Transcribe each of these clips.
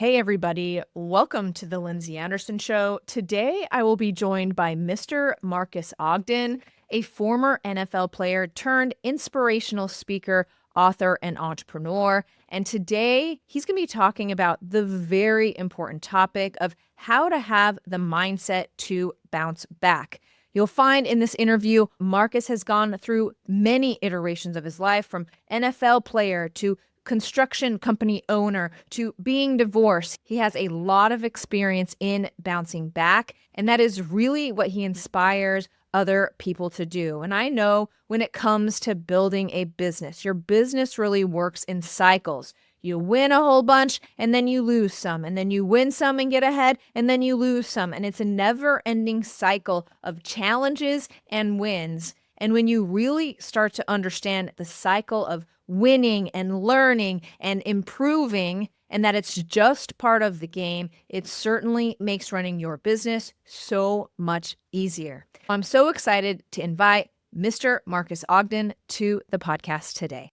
Hey, everybody. Welcome to the Lindsay Anderson Show. Today, I will be joined by Mr. Marques Ogden, a former NFL player turned inspirational speaker, author, and entrepreneur. And today, he's going to be talking about the very important topic of how to have the mindset to bounce back. You'll find in this interview, Marques has gone through many iterations of his life, from NFL player to construction company owner to being divorced. He has a lot of experience in bouncing back, and that is really what he inspires other people to do. And I know when it comes to building a business, your business really works in cycles. You win a whole bunch and then you lose some, and then you win some and get ahead and then you lose some. And it's a never-ending cycle of challenges and wins. And when you really start to understand the cycle of winning and learning and improving, and that it's just part of the game, it certainly makes running your business so much easier. I'm so excited to invite Mr. Marques Ogden to the podcast today.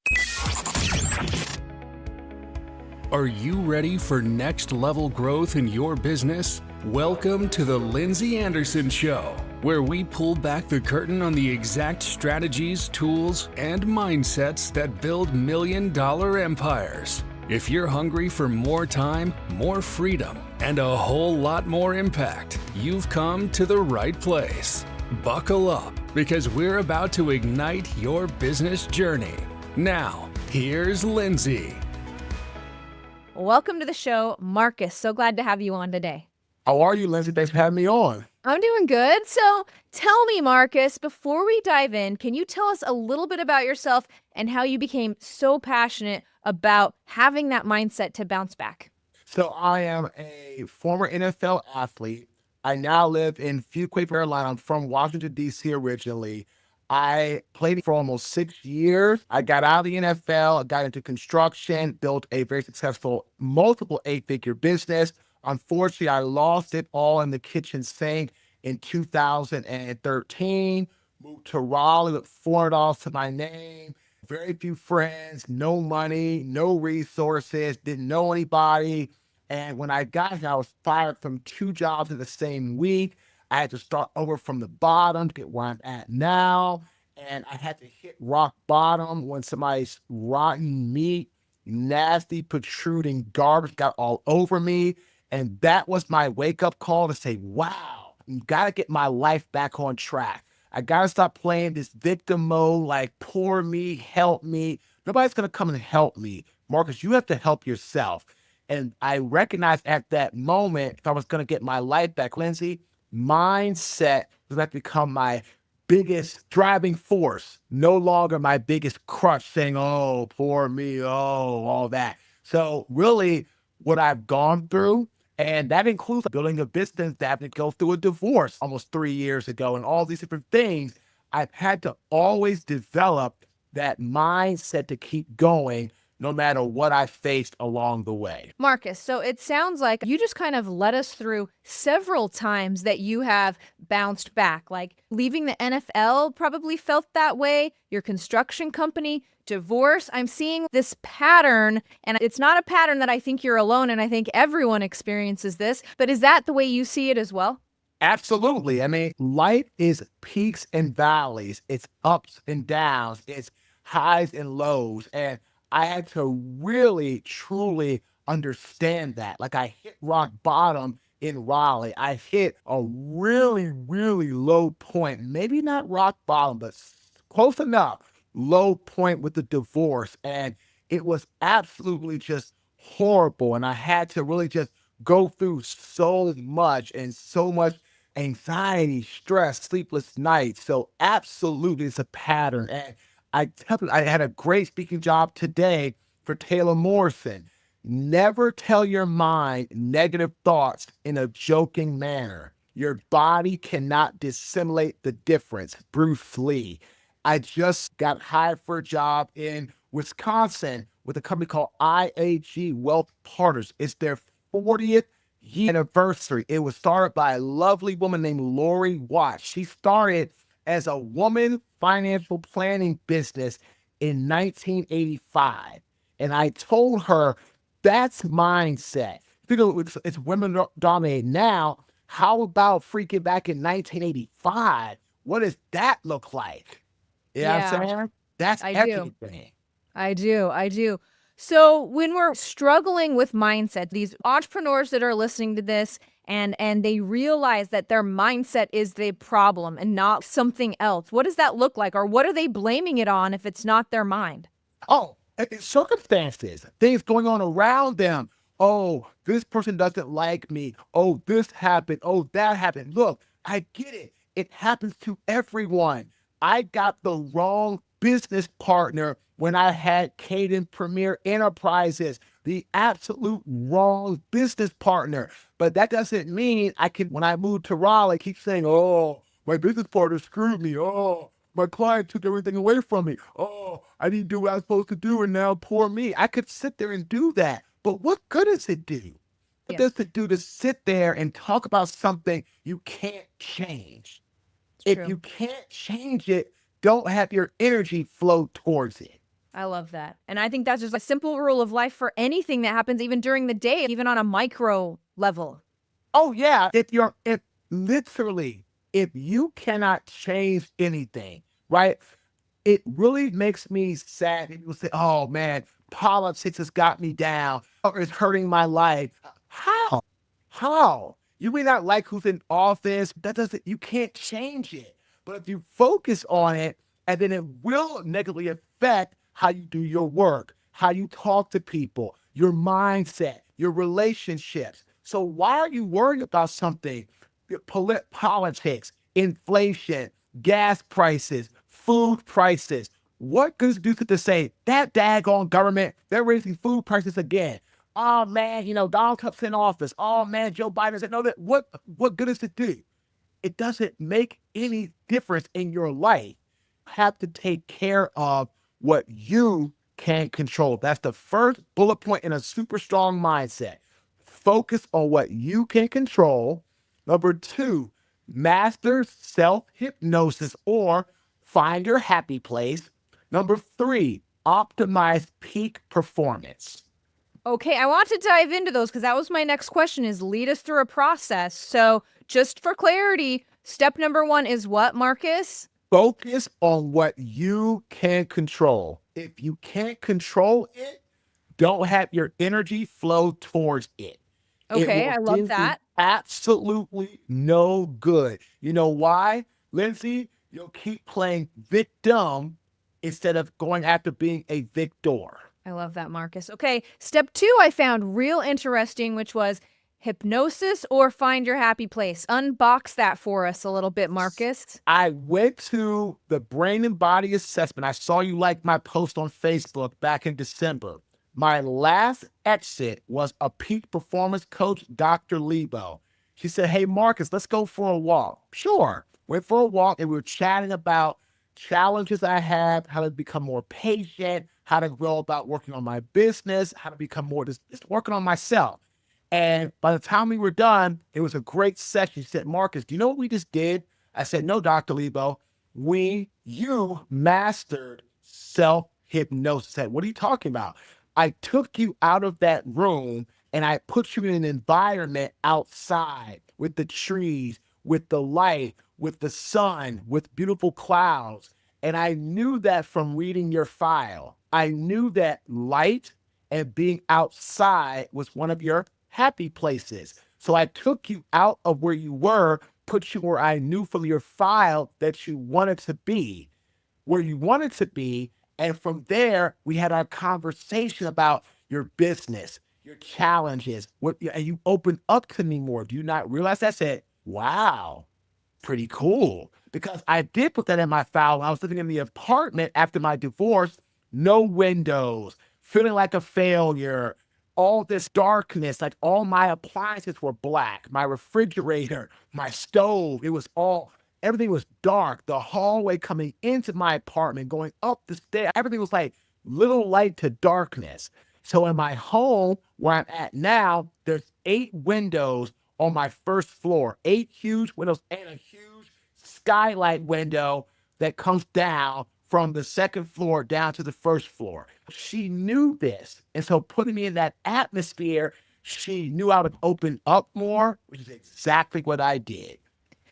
Are you ready for next level growth in your business? Welcome to the Lindsay Anderson Show, where we pull back the curtain on the exact strategies, tools, and mindsets that build million-dollar empires. If you're hungry for more time, more freedom, and a whole lot more impact, you've come to the right place. Buckle up, because we're about to ignite your business journey. Now, here's Lindsay. Welcome to the show, Marques. So glad to have you on today. How are you, Lindsay? Thanks for having me on. I'm doing good. So tell me, Marques, before we dive in, can you tell us a little bit about yourself and how you became so passionate about having that mindset to bounce back? So I am a former NFL athlete. I now live in Fuquay, Carolina. I'm from Washington, D.C. originally. I played for almost 6 years. I got out of the NFL, got into construction, built a very successful multiple eight-figure business. Unfortunately, I lost it all in the kitchen sink in 2013. Moved to Raleigh with $400 to my name. Very few friends, no money, no resources, didn't know anybody. And when I got here, I was fired from 2 jobs in the same week. I had to start over from the bottom to get where I'm at now. And I had to hit rock bottom when somebody's rotten meat, nasty, protruding garbage got all over me. And that was my wake-up call to say, wow, you got to get my life back on track. I got to stop playing this victim mode, like, poor me, help me. Nobody's going to come and help me. Marques, you have to help yourself. And I recognized at that moment, if I was going to get my life back, Lindsay, mindset was going to become my biggest driving force, no longer my biggest crush saying, oh, poor me, oh, all that. So really what I've gone through, and that includes building a business that had to go through a divorce almost 3 years ago and all these different things, I've had to always develop that mindset to keep going no matter what I faced along the way. Marques, so it sounds like you just kind of led us through several times that you have bounced back, like leaving the NFL probably felt that way, your construction company, divorce. I'm seeing this pattern, and it's not a pattern that I think you're alone in. I think everyone experiences this, but is that the way you see it as well? Absolutely. I mean, life is peaks and valleys. It's ups and downs. It's highs and lows. And I had to really, truly understand that. Like, I hit rock bottom in Raleigh. I hit a really, really low point. Maybe not rock bottom, but close enough. Low point with the divorce. And it was absolutely just horrible. And I had to really just go through so much and so much anxiety, stress, sleepless nights. So absolutely it's a pattern. And I had a great speaking job today for Taylor Morrison. Never tell your mind negative thoughts in a joking manner. Your body cannot dissimulate the difference. Bruce Lee. I just got hired for a job in Wisconsin with a company called IAG Wealth Partners. It's their 40th year anniversary. It was started by a lovely woman named Lori Watts. She started as a woman financial planning business in 1985. And I told her, that's mindset. It's women dominated now. How about freaking back in 1985? What does that look like? You know what I'm Yeah, saying? That's I do. everything. I do. I do. So when we're struggling with mindset, these entrepreneurs that are listening to this and they realize that their mindset is the problem and not something else. What does that look like? Or what are they blaming it on if it's not their mind? Oh, circumstances, things going on around them. Oh, this person doesn't like me. Oh, this happened. Oh, that happened. Look, I get it. It happens to everyone. I got the wrong business partner when I had Caden Premier Enterprises, the absolute wrong business partner. But that doesn't mean I can, when I moved to Raleigh, keep saying, oh, my business partner screwed me. Oh, my client took everything away from me. Oh, I didn't do what I was supposed to do, and now poor me. I could sit there and do that, but what good does it do? What Yeah, does it do to sit there and talk about something you can't change? it's If true. you can't change it, don't have your energy flow towards it. I love that. And I think that's just a simple rule of life for anything that happens, even during the day, even on a micro level. Oh yeah, if literally, if you cannot change anything, right? It really makes me sad. People say, "Oh man, politics has got me down, or it's hurting my life." How? How? You may not like who's in office. That doesn't. You can't change it. But if you focus on it, and then it will negatively affect how you do your work, how you talk to people, your mindset, your relationships. So why are you worried about something? Politics, inflation, gas prices, food prices. What good is it to say that daggone government, they're raising food prices again? Oh man, Donald Trump's in office. Oh man, Joe Biden's in. No, that what good does it do? It doesn't make any difference in your life. You have to take care of what you can control. That's the first bullet point in a super strong mindset. Focus on what you can control. Number two, master self hypnosis or find your happy place. Number three, optimize peak performance. Okay, I want to dive into those because that was my next question is lead us through a process. So just for clarity, step number one is what, Marcus? Focus on what you can control. If you can't control it, don't have your energy flow towards it. It Okay, will I love give you that. absolutely no good. You know why, Lindsay? You'll keep playing victim instead of going after being a victor. I love that, Marcus. Okay, step two I found real interesting, which was hypnosis or find your happy place. Unbox that for us a little bit, Marcus. I went to the brain and body assessment. I saw you like my post on Facebook back in December. My last exit was a peak performance coach, Dr. Lebo. She said, "Hey, Marcus, let's go for a walk." Sure. Went for a walk and we were chatting about challenges I had, how to become more patient, how to go about working on my business, how to become more just working on myself. And by the time we were done, it was a great session. She said, "Marcus, do you know what we just did?" I said, "No, Dr. Lebo. You mastered self hypnosis." I said, "What are you talking about?" I took you out of that room and I put you in an environment outside with the trees, with the light, with the sun, with beautiful clouds. And I knew that from reading your file. I knew that light and being outside was one of your happy places. So I took you out of where you were, put you where I knew from your file that you wanted to be, where you wanted to be. And from there, we had our conversation about your business, your challenges, and you opened up to me more. Do you not realize that? I said, wow, pretty cool. Because I did put that in my file when I was living in the apartment after my divorce, no windows, feeling like a failure, all this darkness, like all my appliances were black, my refrigerator, my stove, everything was dark. The hallway coming into my apartment, going up the stairs, everything was like little light to darkness. So in my home where I'm at now, there's 8 windows on my first floor, 8 huge windows and a huge skylight window that comes down from the second floor down to the first floor. She knew this. And so putting me in that atmosphere, She knew I would open up more, which is exactly what I did.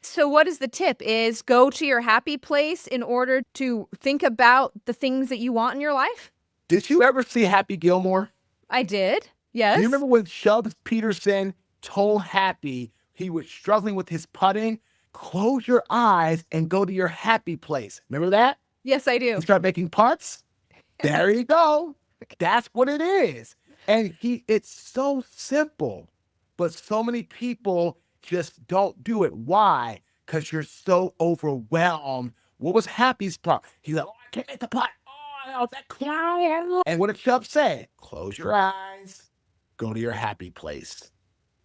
So what is the tip? Is go to your happy place in order to think about the things that you want in your life? Did you ever see Happy Gilmore? I did. Do you Yes. remember when Chubbs Peterson told Happy he was struggling with his putting? Close your eyes and go to your happy place. Remember that? Yes, I And do. start making putts? There you go. That's what it is. And it's so simple, but so many people just don't do it. Why? Because you're so overwhelmed. What was Happy's problem? He's like, oh, I can't make the putt. Oh, that clown. And what did Chubb say? Close your eyes, go to your happy place.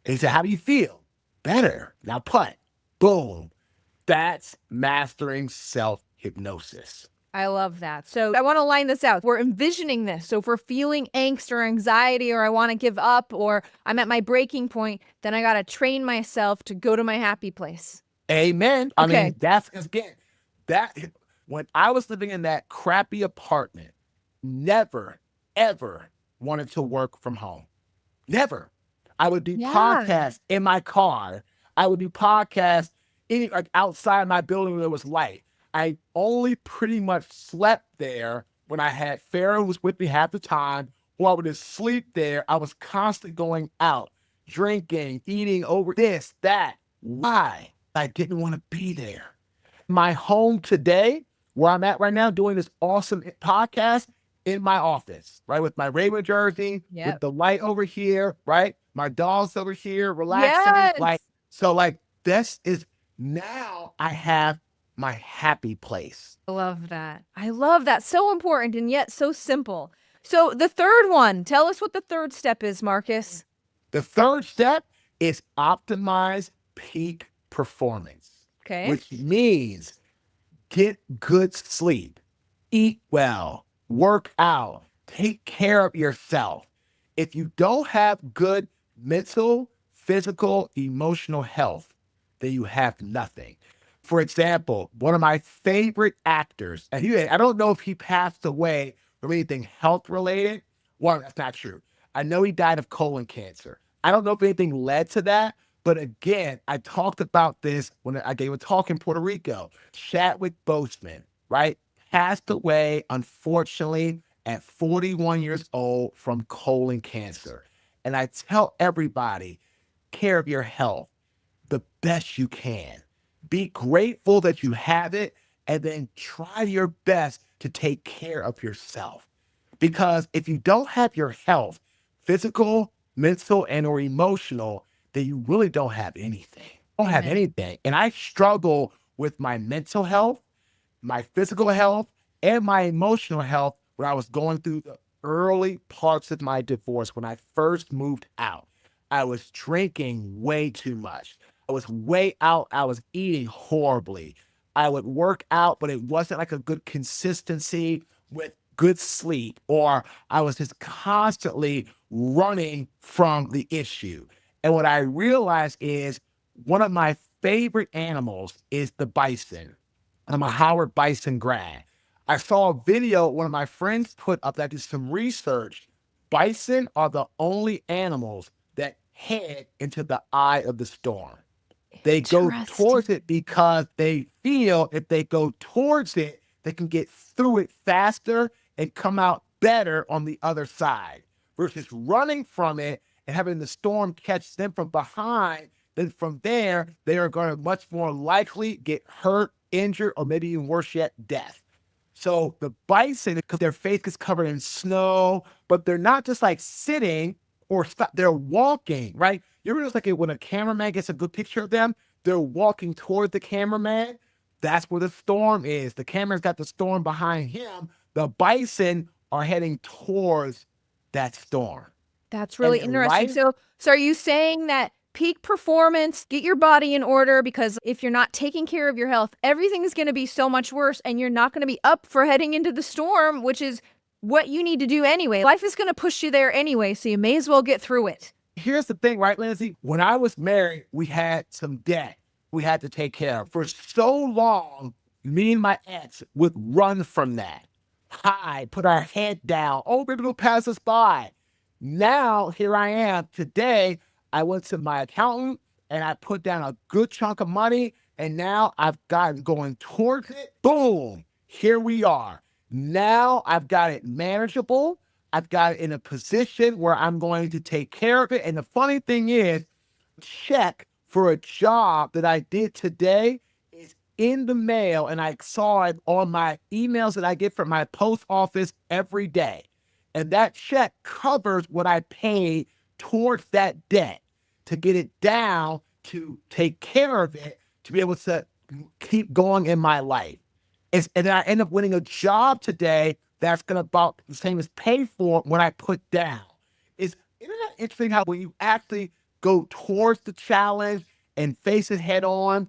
And he said, how do you feel? Better. Now putt. Boom. That's mastering self-hypnosis. I love that. So I want to line this out. We're envisioning this. So if we're feeling angst or anxiety, or I want to give up, or I'm at my breaking point, then I got to train myself to go to my happy place. Amen. I Okay. mean, that's again, that when I was living in that crappy apartment, never, ever wanted to work from home. Never. I would do Yeah. podcasts in my car. I would do podcasts like outside my building where there was light. I only pretty much slept there when I had Farrah who was with me half the time, or I would just sleep there. I was constantly going out, drinking, eating over this, that. Why? I didn't want to be there. My home today, where I'm at right now, doing this awesome podcast in my office, right? With my Raven jersey, Yep. with the light over here, right? My dog's over here, relaxing. Yes. Like this is now I have my happy place. I love that. I love that. So important and yet so simple. So the third one, tell us what the third step is, Marcus. The third step is optimize peak performance, Okay. which means get good sleep, eat well, work out, take care of yourself. If you don't have good mental, physical, emotional health, then you have nothing. For example, one of my favorite actors, and I don't know if he passed away from anything health related. Well, that's not true. I know he died of colon cancer. I don't know if anything led to that, but again, I talked about this when I gave a talk in Puerto Rico. Chadwick Boseman, right, passed away, unfortunately, at 41 years old from colon cancer. And I tell everybody, care of your health the best you can. Be grateful that you have it, and then try your best to take care of yourself. Because if you don't have your health, physical, mental, and or emotional, then you really don't have anything. Don't have Amen. anything. And I struggle with my mental health, my physical health, and my emotional health when I was going through the early parts of my divorce. When I first moved out, I was drinking way too much. I was way out. I was eating horribly. I would work out, but it wasn't like a good consistency with good sleep, or I was just constantly running from the issue. And what I realized is one of my favorite animals is the bison. I'm a Howard Bison grad. I saw a video one of my friends put up that did some research. Bison are the only animals that head into the eye of the storm. They go towards it because they feel if they go towards it, they can get through it faster and come out better on the other side versus running from it and having the storm catch them from behind. Then from there, they are going to much more likely get hurt, injured, or maybe even worse yet, death. So the bison, because their face is covered in snow, but they're not just like sitting or stop, they're walking, right? You ever notice like when a cameraman gets a good picture of them, they're walking toward the cameraman. That's where the storm is. The camera's got the storm behind him. The bison are heading towards that storm. That's really And in interesting. life, So are you saying that peak performance, get your body in order, because if you're not taking care of your health, everything is going to be so much worse and you're not going to be up for heading into the storm, which is what you need to do anyway. Life is going to push you there anyway, so you may as well get through it. here's the thing, right, Lindsay? When I was married, we had some debt we had to take care of. For so long, me and my ex would run from that. Hide, put our head down. Oh, maybe it'll pass us by. Now, here I am today. I went to my accountant and I put down a good chunk of money, and now I've gotten going towards it. Boom, here we are. Now I've got it manageable. I've got it in a position where I'm going to take care of it. And the funny thing is, check for a job that I did today is in the mail, and I saw it on my emails that I get from my post office every day. And that check covers what I paid towards that debt to get it down to take care of it, to be able to keep going in my life. And I end up winning a job today that's going to about the same as pay for when I put down. Isn't that interesting how when you actually go towards the challenge and face it head on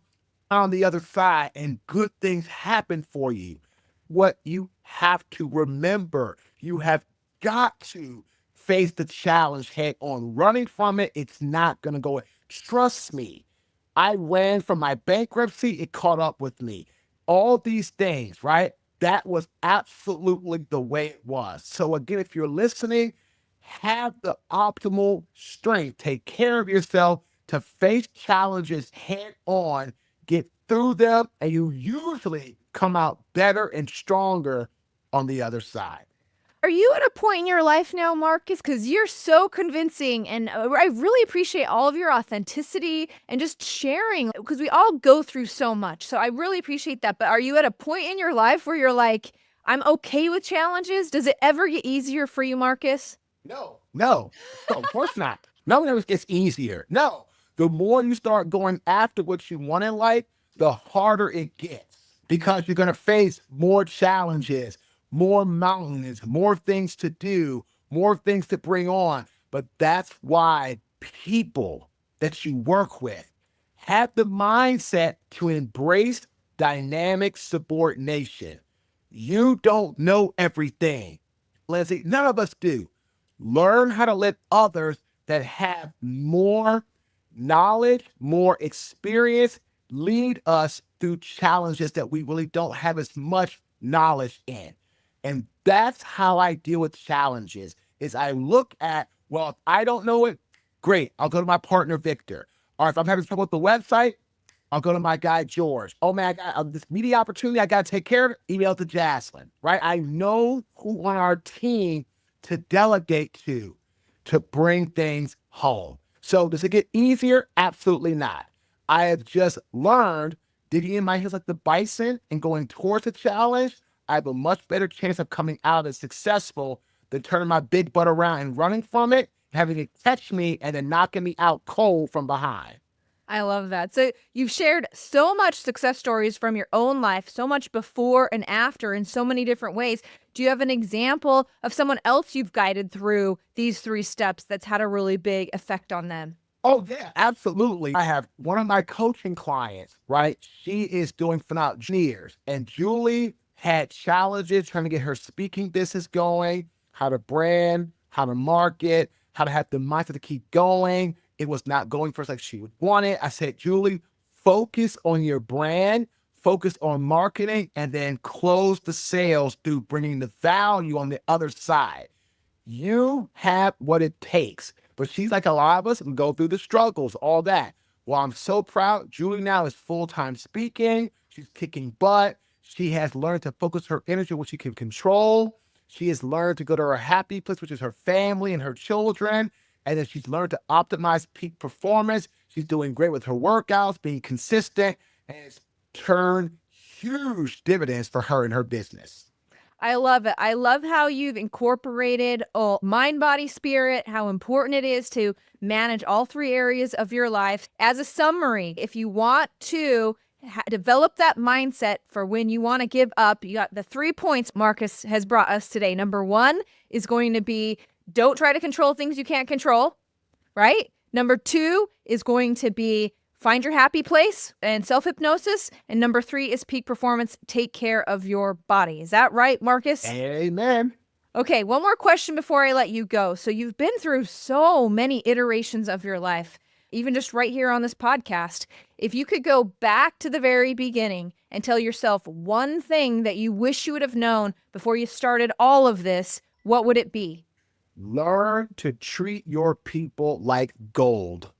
the other side, and good things happen for you? What you have to remember, you have got to face the challenge head on. Running from it, it's not going to go. Trust me, I ran from my bankruptcy, it caught up with me. All these things, right? That was absolutely the way it was. So again, if you're listening, have the optimal strength. Take care of yourself to face challenges head on, get through them, and you usually come out better and stronger on the other side. Are you at a point in your life now, Marcus? Because you're so convincing, and I really appreciate all of your authenticity and just sharing, because we all go through so much. So I really appreciate that. But are you at a point in your life where you're like, I'm okay with challenges? Does it ever get easier for you, Marcus? No, of course not. Nothing ever gets easier. No, the more you start going after what you want in life, the harder it gets, because you're going to face more challenges, more mountains, more things to do, more things to bring on. But that's why people that you work with have the mindset to embrace dynamic subordination. You don't know everything, Lindsay. None of us do. Learn how to let others that have more knowledge, more experience, lead us through challenges that we really don't have as much knowledge in. And that's how I deal with challenges, is I look at, well, if I don't know it, great, I'll go to my partner, Victor. Or if I'm having trouble with the website, I'll go to my guy, George. Oh man, I got this media opportunity, I got to take care of it, email to Jaslyn, right? I know who on our team to delegate to bring things home. So does it get easier? Absolutely not. I have just learned digging in my heels like the bison and going towards the challenge. I have a much better chance of coming out as successful than turning my big butt around and running from it, having it catch me and then knocking me out cold from behind. I love that. So you've shared so much success stories from your own life, so much before and after in so many different ways. Do you have an example of someone else you've guided through these 3 steps that's had a really big effect on them? Oh, yeah, absolutely. I have one of my coaching clients, right? She is doing phenomenal years. And Julie had challenges trying to get her speaking business going, how to brand, how to market, how to have the mindset to keep going. It was not going first like she would want it. I said, Julie, focus on your brand, focus on marketing, and then close the sales through bringing the value on the other side. You have what it takes. But she's like a lot of us and go through the struggles, all that. Well, I'm so proud. Julie now is full-time speaking. She's kicking butt. She has learned to focus her energy on what she can control. She has learned to go to her happy place, which is her family and her children. And then she's learned to optimize peak performance. She's doing great with her workouts, being consistent, and it's turned huge dividends for her and her business. I love it. I love how you've incorporated mind, body, spirit, how important it is to manage all 3 areas of your life. As a summary, if you want to develop that mindset for when you want to give up, you got the 3 points Marcus has brought us today. Number 1 is going to be, don't try to control things you can't control, right? Number 2 is going to be, find your happy place and self-hypnosis. And number 3 is peak performance. Take care of your body. Is that right, Marcus? Amen. Okay, one more question before I let you go. So you've been through so many iterations of your life, even just right here on this podcast. If you could go back to the very beginning and tell yourself one thing that you wish you would have known before you started all of this, what would it be? learn to treat your people like gold.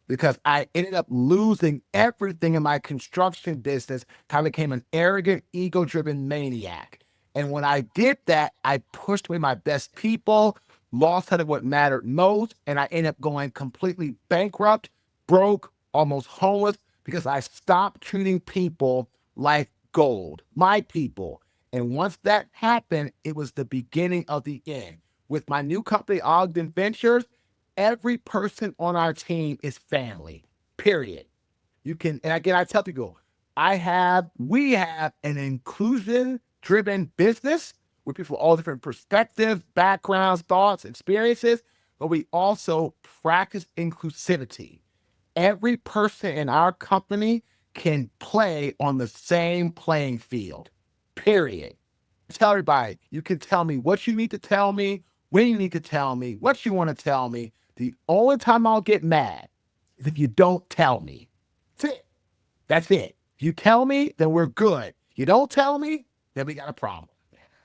Because I ended up losing everything in my construction business. I became an arrogant, ego-driven maniac. And when I did that, I pushed away my best people, lost sight of what mattered most, and I ended up going completely bankrupt, broke, almost homeless, because I stopped treating people like gold, my people. And once that happened, it was the beginning of the end. With my new company, Ogden Ventures, every person on our team is family, period. You can, and again, I tell people, we have an inclusion-driven business with people of all different perspectives, backgrounds, thoughts, experiences, but we also practice inclusivity. Every person in our company can play on the same playing field, period. Tell everybody, you can tell me what you need to tell me, when you need to tell me, what you want to tell me. The only time I'll get mad is if you don't tell me. That's it. That's it. If you tell me, then we're good. You don't tell me, then we got a problem.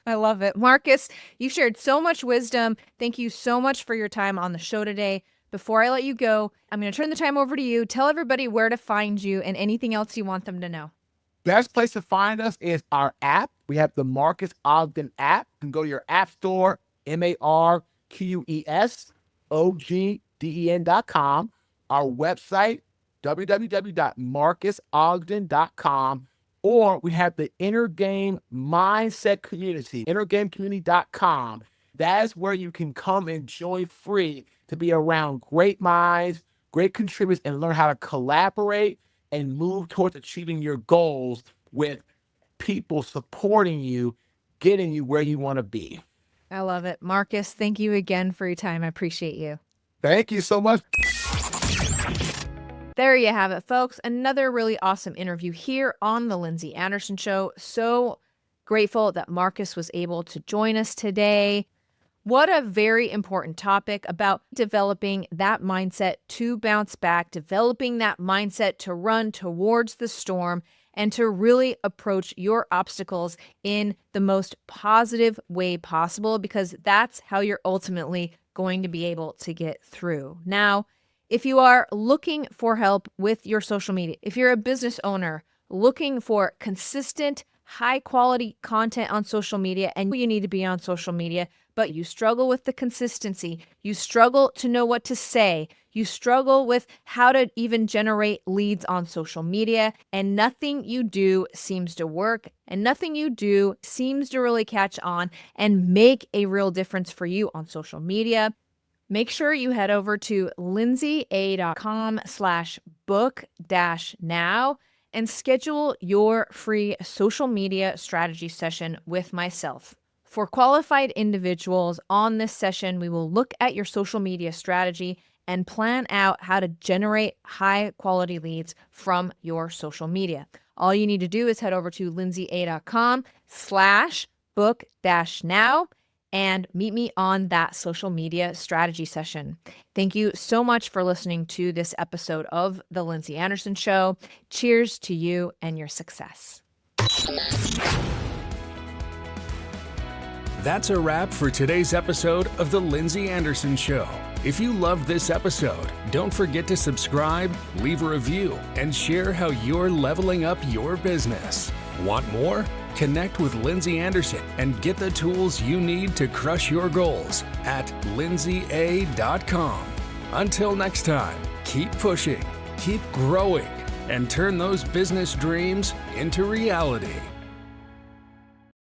I love it. Marques, you shared so much wisdom. Thank you so much for your time on the show today. Before I let you go, I'm going to turn the time over to you. Tell everybody where to find you and anything else you want them to know. Best place to find us is our app. We have the Marques Ogden app. You can go to your app store, MarquesOgden.com. Our website, www.marquesogden.com. Or we have the Inner Game Mindset Community, innergamecommunity.com. That is where you can come and join free to be around great minds, great contributors, and learn how to collaborate and move towards achieving your goals with people supporting you, getting you where you want to be. I love it. Marques, thank you again for your time. I appreciate you. Thank you so much. There you have it, folks. Another really awesome interview here on The Lindsay Anderson Show. So grateful that Marques was able to join us today. What a very important topic about developing that mindset to bounce back, developing that mindset to run towards the storm, and to really approach your obstacles in the most positive way possible, because that's how you're ultimately going to be able to get through. Now, if you are looking for help with your social media, if you're a business owner looking for consistent, high quality content on social media, and you need to be on social media, but you struggle with the consistency, you struggle to know what to say, you struggle with how to even generate leads on social media, and nothing you do seems to work, and nothing you do seems to really catch on and make a real difference for you on social media, make sure you head over to lindsaya.com/book-now and schedule your free social media strategy session with myself. For qualified individuals on this session, we will look at your social media strategy and plan out how to generate high quality leads from your social media. All you need to do is head over to lindsaya.com/book-now and meet me on that social media strategy session. Thank you so much for listening to this episode of The Lindsay Anderson Show. Cheers to you and your success. That's a wrap for today's episode of The Lindsay Anderson Show. If you loved this episode, don't forget to subscribe, leave a review, and share how you're leveling up your business. Want more? Connect with Lindsay Anderson and get the tools you need to crush your goals at lindsaya.com. Until next time, keep pushing, keep growing, and turn those business dreams into reality.